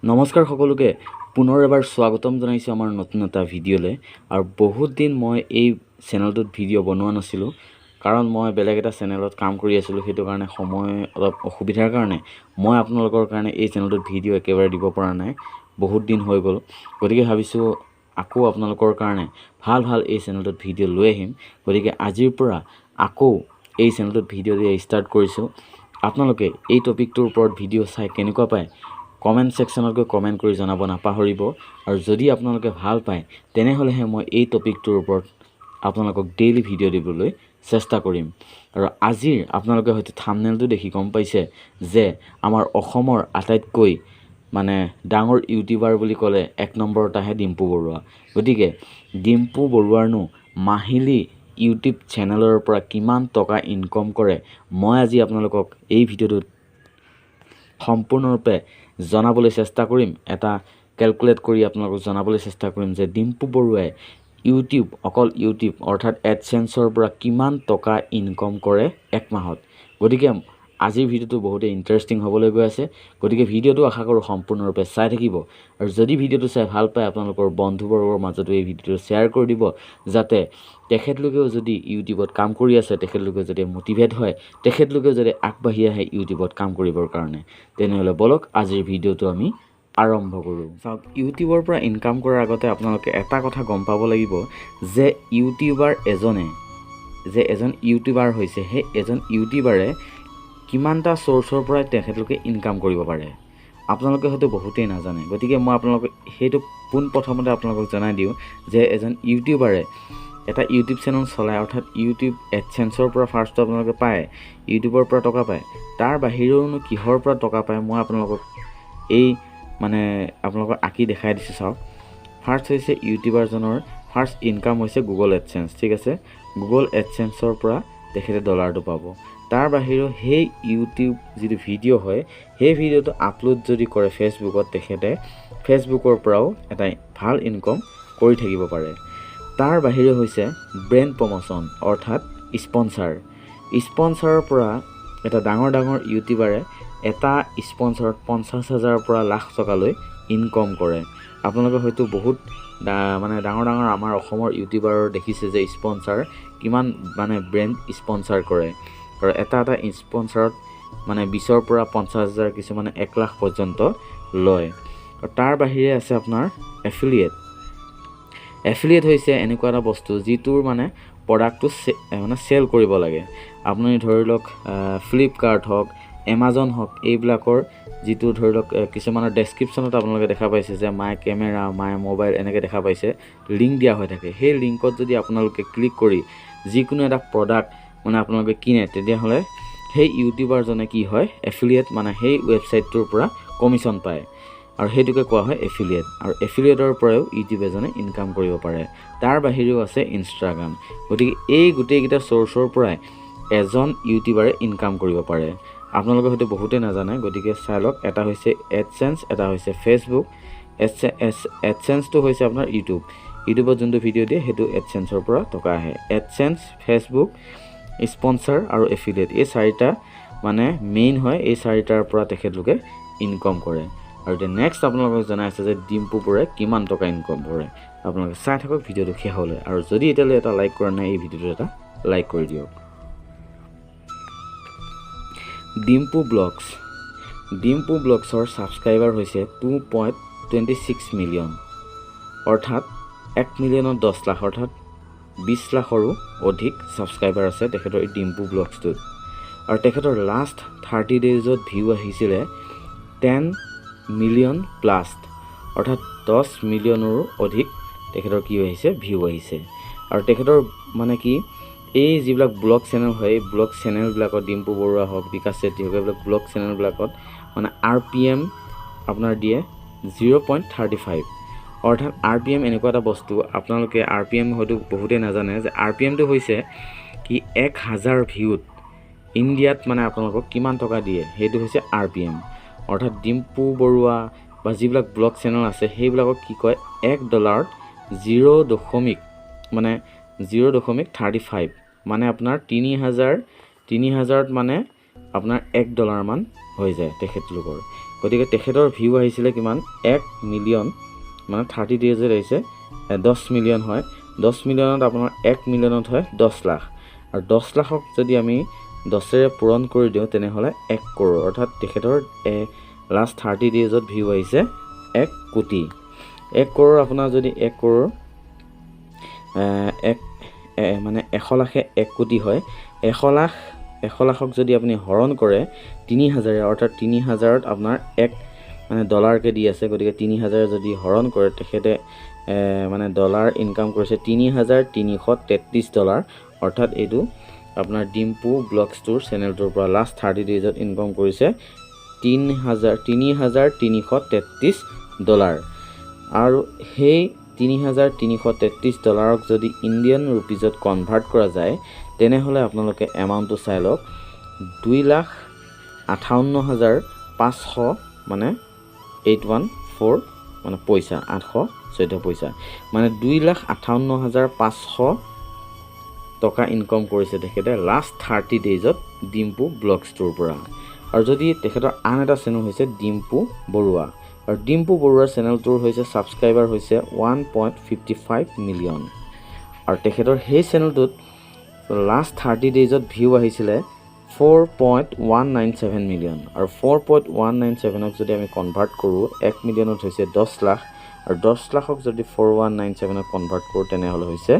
নমস্কাৰ সকলোকে পুনৰ এবাৰ স্বাগতম জনাইছো আমাৰ নতুন এটা ভিডিঅ'লৈ আৰু বহুত দিন মই এই চেনেলটোত ভিডিঅ' বনোৱা নাছিলোঁ কাৰণ মই বেলেগ এটা চেনেলত কাম কৰি আছিলোঁ সেইটো কাৰণে সময় অলপ অসুবিধাৰ কাৰণে মই আপোনালোকৰ কাৰণে এই চেনেলটোত ভিডিঅ' একেবাৰে দিব পৰা নাই বহুত দিন হৈ গ'ল গতিকে ভাবিছোঁ আকৌ আপোনালোকৰ কাৰণে ভাল এই চেনেলটোত ভিডিঅ' লৈ আহিম গতিকে আজিৰ পৰা আকৌ এই চেনেলটোত ভিডিঅ' দিয়া ষ্টাৰ্ট কৰিছোঁ আপোনালোকে এই টপিকটোৰ ওপৰত ভিডিঅ' চাই কেনেকুৱা পায় কমেণ্ট সেকশনত গৈ কমেণ্ট কৰি জনাব নাপাহৰিব আৰু যদি আপোনালোকে ভাল পায় তেনেহ'লেহে মই এই টপিকটোৰ ওপৰত আপোনালোকক ডেইলি ভিডিঅ' দিবলৈ চেষ্টা কৰিম আৰু আজিৰ আপোনালোকে হয়তো থাম্বনেইলটো দেখি গম পাইছে যে আমাৰ অসমৰ আটাইতকৈ মানে ডাঙৰ ইউটিউবাৰ বুলি ক'লে এক নম্বৰত আহে ডিম্পু বৰুৱা গতিকে ডিম্পু বৰুৱাৰনো মাহিলী ইউটিউব চেনেলৰ পৰা কিমান টকা ইনকম কৰে মই আজি আপোনালোকক এই ভিডিঅ'টোত সম্পূৰ্ণৰূপে জনাবলৈ চেষ্টা কৰিম এটা ক্যালকুলেট কৰি আপোনালোকক জনাবলৈ চেষ্টা কৰিম যে ডিম্পু বৰুৱাই অকল ইউটিউব অৰ্থাৎ এডসেন্সৰ পৰা কিমান টকা ইনকম কৰে এক মাহত গতিকে আজিৰ ভিডিঅ'টো বহুতে ইন্টাৰেষ্টিং হ'বলৈ গৈ আছে গতিকে ভিডিঅ'টো আশা কৰোঁ সম্পূৰ্ণৰূপে চাই থাকিব আৰু যদি ভিডিঅ'টো চাই ভাল পায় আপোনালোকৰ বন্ধুবৰ্গৰ মাজতো এই ভিডিঅ'টো শ্বেয়াৰ কৰি দিব যাতে তেখেতলোকেও যদি ইউটিউবত কাম কৰি আছে তেখেতলোকে যদি মোটিভেট হয় তেখেতলোকেও যদি আগবাঢ়ি আহে ইউটিউবত কাম কৰিবৰ কাৰণে তেনেহ'লে বলক আজিৰ ভিডিঅ'টো আমি আৰম্ভ কৰোঁ চাওক ইউটিউবৰ পৰা ইনকাম কৰাৰ আগতে আপোনালোকে এটা কথা গম পাব লাগিব যে এজন ইউটিউবাৰ হৈছে সেই এজন ইউটিউবাৰে কিমানটা সোৰ্সৰ পৰা তেখেতলোকে ইনকাম কৰিব পাৰে আপোনালোকে হয়তো বহুতেই নাজানে গতিকে মই আপোনালোকক সেইটো পোনপ্ৰথমতে আপোনালোকক জনাই দিওঁ যে এজন ইউটিউবাৰে এটা ইউটিউব চেনেল চলায় অৰ্থাৎ ইউটিউব এডসেন্সৰ পৰা ফাৰ্ষ্টটো আপোনালোকে পায় ইউটিউবৰ পৰা টকা পায় তাৰ বাহিৰেওনো কিহৰ পৰা টকা পায় মই আপোনালোকক এই মানে আপোনালোকক আঁকি দেখাই দিছোঁ চাওক ফাৰ্ষ্ট হৈছে ইউটিউবাৰজনৰ ফাৰ্ষ্ট ইনকাম হৈছে গুগল এডসেন্স ঠিক আছে গুগল এডসেন্সৰ পৰা তেখেতে ডলাৰটো পাব তাৰ বাহিৰেও সেই ইউটিউব যিটো ভিডিঅ' হয় সেই ভিডিঅ'টো আপলোড যদি কৰে ফেচবুকত তেখেতে ফেচবুকৰ পৰাও এটা ভাল ইনকম কৰি থাকিব পাৰে তাৰ বাহিৰে হৈছে ব্ৰেণ্ড প্ৰমোশ্যন অৰ্থাৎ স্পন্সৰৰ পৰা এটা ডাঙৰ ইউটিউবাৰে এটা স্পন্সৰত 50,000 পৰা লাখ টকালৈ ইনকম কৰে আপোনালোকে হয়তো বহুত মানে ডাঙৰ আমাৰ অসমৰ ইউটিউবাৰৰ দেখিছে যে স্পন্সৰ কিমান মানে ব্ৰেণ্ড স্পন্সৰ কৰে আৰু এটা স্পন্সৰত মানে 20ৰ পৰা 50,000 কিছুমানে 1 লাখ পৰ্যন্ত লয় আৰু তাৰ বাহিৰে আছে আপোনাৰ এফিলিয়েট হৈছে এনেকুৱা এটা বস্তু যিটোৰ মানে প্ৰডাক্টটো মানে সেল কৰিব লাগে আপুনি ধৰি লওক ফ্লিপকাৰ্ট হওক এমাজন হওক এইবিলাকৰ যিটো ধৰি লওক কিছুমানৰ ডেসক্ৰিপশ্যনত আপোনালোকে দেখা পাইছে যে মাই কেমেৰা মাই মোবাইল এনেকৈ দেখা পাইছে লিংক দিয়া হৈ থাকে সেই লিংকত যদি আপোনালোকে ক্লিক কৰি যিকোনো এটা প্ৰডাক্ট মানে আপোনালোকে কিনে তেতিয়াহ'লে সেই ইউটিউবাৰজনে কি হয় এফিলিয়েট মানে সেই ৱেবছাইটটোৰ পৰা কমিশ্যন পায় আৰু সেইটোকে কোৱা হয় এফিলিয়েট আৰু এফিলিয়েটৰ পৰাও ইউটিউব এজনে ইনকাম কৰিব পাৰে তাৰ বাহিৰেও আছে ইনষ্টাগ্ৰাম গতিকে এই গোটেইকেইটা সোৰ্সৰ পৰাই এজন ইউটিউবাৰে ইনকাম কৰিব পাৰে আপোনালোকে হয়তো বহুতেই নাজানে গতিকে চাই লওক এটা হৈছে এডসেন্স এটা হৈছে ফেচবুক এডসেন্সটো হৈছে আপোনাৰ ইউটিউবত যোনটো ভিডিঅ' দিয়ে সেইটো এডসেন্সৰ পৰা টকা আহে এডসেন্স ফেচবুক স্পন্সৰ আৰু এফিলিয়েট এই চাৰিটা মানে মেইন হয় এই চাৰিটাৰ পৰা তেখেতলোকে ইনকম কৰে আৰু এতিয়া নেক্সট আপোনালোকক জনাই আছে যে ডিম্পু বৰুৱাই কিমান টকা ইনকম কৰে আপোনালোকে চাই থাকক ভিডিঅ'টো শেষলৈ আৰু যদি এতিয়ালৈ এটা লাইক কৰা নাই এই ভিডিঅ'টো এটা লাইক কৰি দিয়ক ডিম্পু ব্লগছৰ ছাবস্ক্ৰাইবাৰ হৈছে 2.26 মিলিয়ন অৰ্থাৎ 1 মিলিয়নত 10 লাখ অৰ্থাৎ 20 লাখৰো অধিক ছাবস্ক্ৰাইবাৰ আছে তেখেতৰ এই ডিম্পু ব্লগছটোত আৰু তেখেতৰ লাষ্ট 30 ডেইজত ভিউ আহিছিলে 10 মিলিয়ন প্লাছ অৰ্থাৎ 10 মিলিয়নৰো অধিক তেখেতৰ কি আহিছে ভিউ আহিছে আৰু তেখেতৰ মানে কি এই যিবিলাক ব্লগ চেনেল হয় এই ব্লগ চেনেলবিলাকত ডিম্পু বৰুৱা হওক বিকাশ চেত্ৰী হওক এইবিলাক ব্লগ চেনেলবিলাকত মানে RPM আপোনাৰ দিয়ে 0.35 অৰ্থাৎ RPM এনেকুৱা এটা বস্তু আপোনালোকে RPM হয়তো বহুতেই নাজানে যে RPMটো হৈছে কি 1000 ভিউত ইণ্ডিয়াত মানে আপোনালোকক কিমান টকা দিয়ে সেইটো হৈছে RPM অৰ্থাৎ ডিম্পু বৰুৱা বা যিবিলাক ব্লগ চেনেল আছে সেইবিলাকক কি কয় $1 0.35 মানে আপোনাৰ 3000 মানে আপোনাৰ $1 মান হৈ যায় তেখেতলোকৰ গতিকে তেখেতৰ ভিউ আহিছিলে কিমান 1 মিলিয়ন মানে 30 ডেজত আহিছে 10 মিলিয়ন হয় 10 মিলিয়নত আপোনাৰ 1 মিলিয়নত হয় 10 লাখ আৰু 10 লাখক যদি আমি 10ৰে পূৰণ কৰি দিওঁ তেনেহ'লে 1 কৰোৰ অৰ্থাৎ তেখেতৰ লাষ্ট 30 ডেজত ভিউ আহিছে 1 কোটি 1 কৰোৰ আপোনাৰ যদি 1 কৰোৰ মানে 100 লাখে 1 কোটি হয় 100 লাখক যদি আপুনি হৰণ কৰে 3000 অৰ্থাৎ 3000ত আপোনাৰ 1 মানে ডলাৰকে দি আছে গতিকে 3000 যদি হৰণ কৰে তেখেতে মানে ডলাৰ ইনকাম কৰিছে 3333 ডলাৰ অৰ্থাৎ এইটো আপোনাৰ ডিম্পু ব্লগছটোৰ চেনেলটোৰ পৰা লাষ্ট 30 ডেজত ইনকাম কৰিছে 3333 ডলাৰ আৰু সেই 3333 ডলাৰক যদি ইণ্ডিয়ান ৰুপিজত কনভাৰ্ট কৰা যায় তেনেহ'লে আপোনালোকে এমাউণ্টটো চাই লওক 2,58,500 মানে 814 মানে পইচা 814 পইচা মানে 2,58,500 টকা ইনকাম কৰিছে তেখেতে লাষ্ট 30 ডেজত ডিম্পু ব্লগছটোৰ পৰা আৰু যদি তেখেতৰ আন এটা চেনেল হৈছে ডিম্পু বৰুৱা আৰু ডিম্পু বৰুৱাৰ চেনেলটোৰ হৈছে ছাবস্ক্ৰাইবাৰ হৈছে 1.55 মিলিয়ন আৰু তেখেতৰ সেই চেনেলটোত লাষ্ট 30 ডেজত ভিউ আহিছিলে 4.197 মিলিয়ন আৰু 4.197ক যদি আমি কনভাৰ্ট কৰোঁ 1 মিলিয়নত হৈছে 10 লাখ আৰু 10 লাখক যদি 4197ক কনভাৰ্ট কৰোঁ তেনেহ'লে হৈছে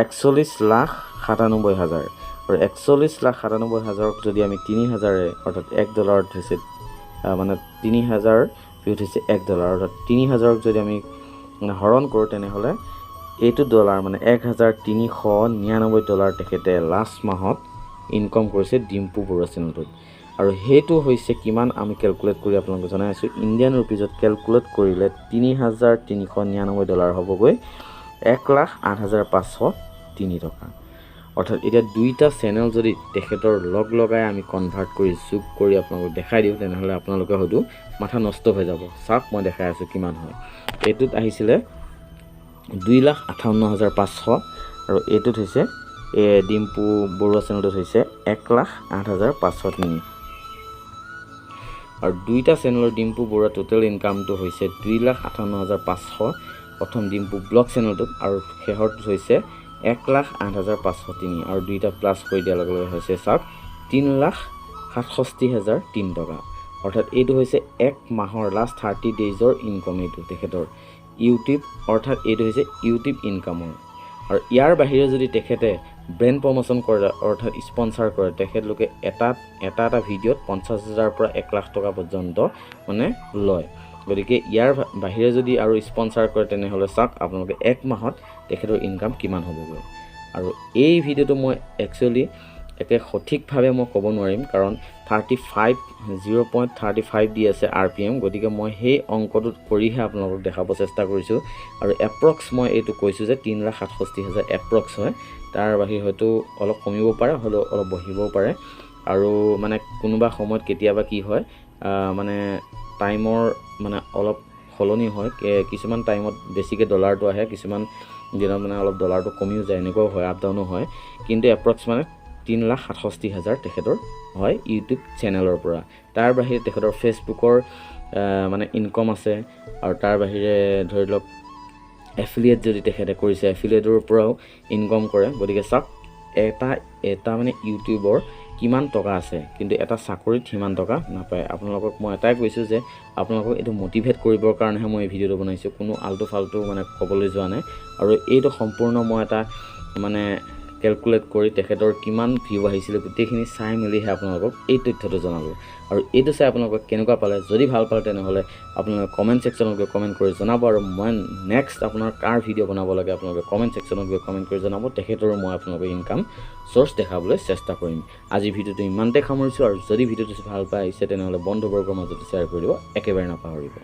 41,97,000 আৰু 41,97,000ক যদি আমি 3000ৰে অৰ্থাৎ 1 ডলাৰত হৈছে মানে 3000 ভিউত হৈছে 1 ডলাৰ অৰ্থাৎ 3000ক যদি আমি হৰণ কৰোঁ তেনেহ'লে এইটো ডলাৰ মানে 1399 ডলাৰ তেখেতে লাষ্ট মাহত ইনকাম কৰিছে ডিম্পু বৰুৱা চেনেলটোত আৰু সেইটো হৈছে কিমান আমি কেলকুলেট কৰি আপোনালোকক জনাই আছোঁ ইণ্ডিয়ান ৰুপিজত কেলকুলেট কৰিলে 3399 ডলাৰ হ'বগৈ 1,08,503 টকা অৰ্থাৎ এতিয়া দুইটা চেনেল যদি তেখেতৰ লগাই আমি কনভাৰ্ট কৰি যোগ কৰি আপোনালোকক দেখাই দিওঁ তেনেহ'লে আপোনালোকে হয়তো মাথা নষ্ট হৈ যাব চাওক মই দেখাই আছোঁ কিমান হয় এইটোত আহিছিলে 2,58,500 আৰু এইটোত হৈছে ডিম্পু বৰুৱা চেনেলটোত হৈছে 1,08,503 আৰু দুইটা চেনেলৰ ডিম্পু বৰুৱা টোটেল ইনকামটো হৈছে 2,58,500 প্ৰথম ডিম্পু ব্লগ চেনেলটোত আৰু শেষৰটোত হৈছে 1,08,503 আৰু দুইটা প্লাছ কৰি দিয়াৰ লগে লগে হৈছে চাওক 3,67,003 টকা অৰ্থাৎ এইটো হৈছে 1 মাহৰ লাষ্ট 30 ডেজৰ ইনকাম এইটো তেখেতৰ ইউটিউব অৰ্থাৎ এইটো হৈছে ইউটিউব ইনকামৰ আৰু ইয়াৰ বাহিৰে যদি তেখেতে ব্ৰেণ্ড প্ৰমোশ্যন কৰে অৰ্থাৎ স্পন্সাৰ কৰে তেখেতলোকে এটা ভিডিঅ'ত 50,000 পৰা 1 লাখ টকা পৰ্যন্ত মানে লয় গতিকে ইয়াৰ বাহিৰে যদি আৰু স্পন্সাৰ কৰে তেনেহ'লে চাওক আপোনালোকে 1 মাহত তেখেতৰ ইনকাম কিমান হ'বগৈ আৰু এই ভিডিঅ'টো মই একচুৱেলি একে সঠিকভাৱে মই ক'ব নোৱাৰিম কাৰণ 0.35 দি আছে RPM গতিকে মই সেই অংকটোত কৰিহে আপোনালোকক দেখাব চেষ্টা কৰিছোঁ আৰু এপ্ৰক্স মই এইটো কৈছোঁ যে 3,67,000 এপ্ৰক্স হয় তাৰ বাহিৰে হয়তো অলপ কমিব পাৰে হ'লেও অলপ বহিবও পাৰে আৰু মানে কোনোবা সময়ত কেতিয়াবা কি হয় মানে টাইমৰ মানে অলপ সলনি হয় কিছুমান টাইমত বেছিকৈ ডলাৰটো আহে কিছুমান দিনত মানে অলপ ডলাৰটো কমিও যায় এনেকুৱাও হয় আপ ডাউনো হয় কিন্তু এপ্ৰক্স মানে 3,67,000 তেখেতৰ হয় ইউটিউব চেনেলৰ পৰা তাৰ বাহিৰে তেখেতৰ ফেচবুকৰ মানে ইনকাম আছে আৰু তাৰ বাহিৰে ধৰি লওক এফিলিয়েট যদি তেখেতে কৰিছে এফিলিয়েটৰ পৰাও ইনকাম কৰে গতিকে চাওক এটা মানে ইউটিউবৰ কিমান টকা আছে কিন্তু এটা চাকৰিত সিমান টকা নাপায় আপোনালোকক মই এটাই কৈছোঁ যে আপোনালোকক এইটো মটিভেট কৰিবৰ কাৰণেহে মই এই ভিডিঅ'টো বনাইছোঁ কোনো আল্টু ফাল্টু মানে ক'বলৈ যোৱা নাই আৰু এইটো সম্পূৰ্ণ মই এটা মানে কেলকুলেট কৰি তেখেতৰ কিমান ভিউ আহিছিলে গোটেইখিনি চাই মেলিহে আপোনালোকক এই তথ্যটো জনাব আৰু এইটো চাই আপোনালোকক কেনেকুৱা পালে যদি ভাল পালে তেনেহ'লে আপোনালোকে কমেণ্ট ছেকশ্যনত গৈ কমেণ্ট কৰি জনাব আৰু মই নেক্সট আপোনাৰ কাৰ ভিডিঅ' বনাব লাগে আপোনালোকে কমেণ্ট ছেকশ্যনত গৈ কমেণ্ট কৰি জনাব তেখেতৰো মই আপোনালোকক ইনকাম চ'ৰ্চ দেখাবলৈ চেষ্টা কৰিম আজি ভিডিঅ'টো ইমানতে সামৰিছোঁ আৰু যদি ভিডিঅ'টো ভাল পাই আহিছে তেনেহ'লে বন্ধুবৰ্গৰ মাজত শ্বেয়াৰ কৰি দিব একেবাৰে নাপাহৰিব